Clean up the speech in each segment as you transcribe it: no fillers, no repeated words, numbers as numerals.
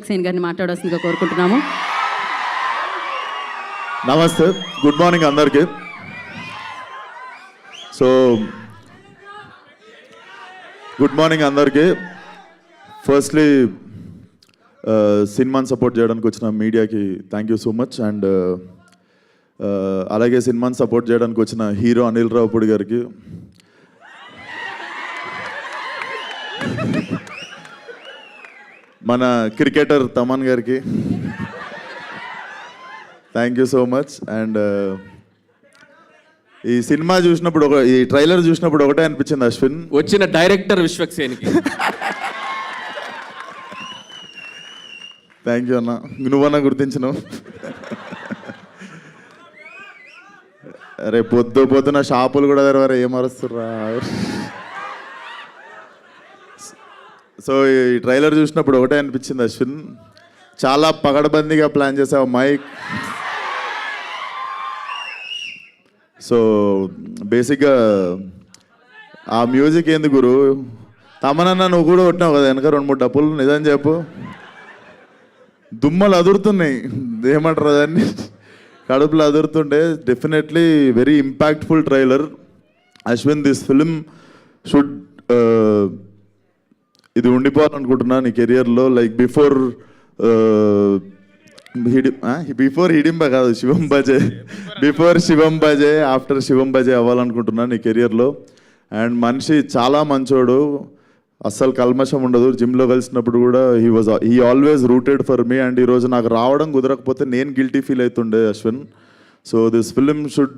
విశ్వక్సేన్ గారిని మాట్లాడాల్సిందిగా కోరుకుంటున్నాము. నమస్తే, గుడ్ మార్నింగ్ అందరికీ. సో గుడ్ మార్నింగ్ అందరికీ. ఫస్ట్లీ సినిమాని సపోర్ట్ చేయడానికి వచ్చిన మీడియాకి thank you so much. And అలాగే సినిమాని సపోర్ట్ చేయడానికి వచ్చిన హీరో అనిల్ రావుపూడి గారికి, మన క్రికెటర్ తమన్ గారికి thank you so much. And ఈ సినిమా చూసినప్పుడు ఈ ట్రైలర్ చూసినప్పుడు ఒకటే అనిపించింది అశ్విన్, వచ్చిన డైరెక్టర్ విశ్వక్సేన్కి థ్యాంక్ యూ అన్న, నువ్వన్నా గుర్తించినావు. అరే పొద్దున షాపులు కూడా తెరవారు, ఏం అరుస్తుర్రా. సో ఈ ట్రైలర్ చూసినప్పుడు ఒకటే అనిపించింది అశ్విన్, చాలా పగడబందీగా ప్లాన్ చేసావు మైక్. సో బేసిక్గా ఆ మ్యూజిక్ ఏంది గురు, తమనన్నా నువ్వు కూడా కొట్టినావు కదా వెనక 2-3 డప్పులు, నిజం చెప్పు. దుమ్మలు అదురుతున్నాయి, ఏమంటారు దాన్ని, కడుపులు అదురుతుండే. Definitely very impactful trailer. Ashwin, this film should ఇది ఉండిపోవాలనుకుంటున్నా నీ కెరియర్లో. లైక్ బిఫోర్ హిడింబ కాదు, శివం బజే, బిఫోర్ శివం బజే, ఆఫ్టర్ శివం బజే అవ్వాలనుకుంటున్నా నీ కెరియర్లో. అండ్ మనిషి చాలా మంచోడు, అస్సలు కల్మషం ఉండదు. జిమ్లో కలిసినప్పుడు కూడా he always rooted for me. And ఈరోజు నాకు రావడం కుదరకపోతే నేను గిల్టీ ఫీల్ అవుతుండే Ashwin. So this film should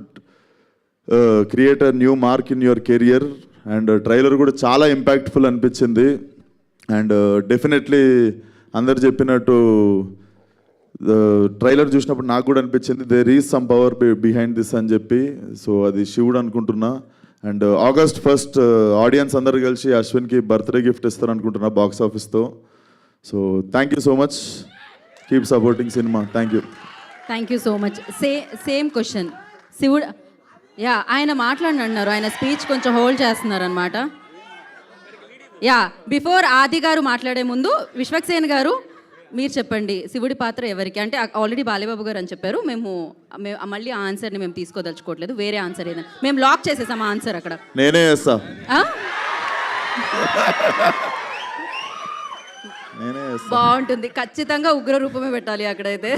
create a new mark in your career. And trailer కూడా చాలా ఇంపాక్ట్ఫుల్ అనిపించింది. అండ్ డెఫినెట్లీ అందరు చెప్పినట్టు ట్రైలర్ చూసినప్పుడు నాకు కూడా అనిపించింది there is some power behind this అని చెప్పి. సో అది శివుడు అనుకుంటున్నా. అండ్ August 1st ఆడియన్స్ అందరు కలిసి అశ్విన్కి బర్త్డే గిఫ్ట్ ఇస్తారు అనుకుంటున్నా బాక్స్ ఆఫీస్తో. So thank you so much, keep supporting cinema. Thank you so much. Same question శివుడు, ఆయన మాట్లాడినారు, ఆయన స్పీచ్ కొంచెం హోల్డ్ చేస్తున్నారు అనమాట. బిఫోర్ ఆది గారు మాట్లాడే ముందు విశ్వక్సేన్ గారు మీరు చెప్పండి, శివుడి పాత్ర ఎవరికి? అంటే ఆల్రెడీ బాలేబాబు గారు అని చెప్పారు. మేము మళ్ళీ ఆ ఆన్సర్ని మేము తీసుకోదలుచుకోవట్లేదు, వేరే ఆన్సర్ ఏదైనా మేము లాక్ చేసేసాం ఆ ఆన్సర్ అక్కడ. నేనే చేస్తా. బాగుంటుంది, ఖచ్చితంగా ఉగ్ర రూపమే పెట్టాలి అక్కడైతే.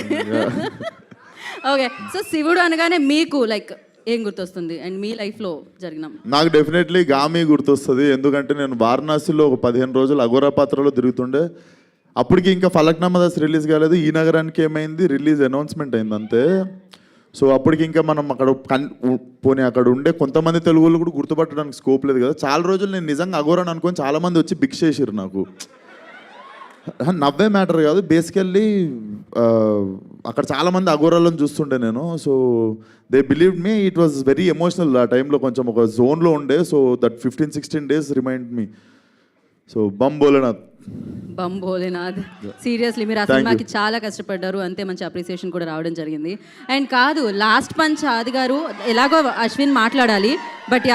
ఓకే, సో శివుడు అనగానే మీకు లైక్ ఏం గుర్తొస్తుంది? అండ్ మీ లైఫ్లో జరిగిన? నాకు డెఫినెట్లీ గామి గుర్తొస్తుంది. ఎందుకంటే నేను వారణాసిలో ఒక 15 రోజులు అఘోరా పాత్రలో తిరుగుతుండే. అప్పటికి ఇంకా ఫలక్నామా దాస్ రిలీజ్ కాలేదు. ఈ నగరానికి ఏమైంది, రిలీజ్ అనౌన్స్మెంట్ అయింది అంతే. సో అప్పటికి ఇంకా మనం అక్కడ పోనీ అక్కడ ఉండే కొంతమంది తెలుగులు కూడా గుర్తుపట్టడానికి స్కోప్ లేదు కదా. చాలా రోజులు నేను నిజంగా అఘోరాని అనుకొని చాలామంది వచ్చి భిక్ష చేసిరు నాకు. నవ్వే మ్యాటర్ కాదు, బేసికల్లీ అక్కడ చాలామంది అఘోరాలను చూస్తుండే నేను. So they believe me, it was very emotional. ఆ టైంలో కొంచెం ఒక జోన్లో ఉండే. So that 15-16 days remind me. So Bam Bholenath seriously మీరు ఆ సినిమాకి చాలా కష్టపడ్డారు, అంతే మంచి అప్రిసియేషన్ కూడా రావడం జరిగింది. అండ్ కాదు, లాస్ట్ పంచ్ ఆది గారు ఎలాగో అశ్విన్ మాట్లాడాలి, బట్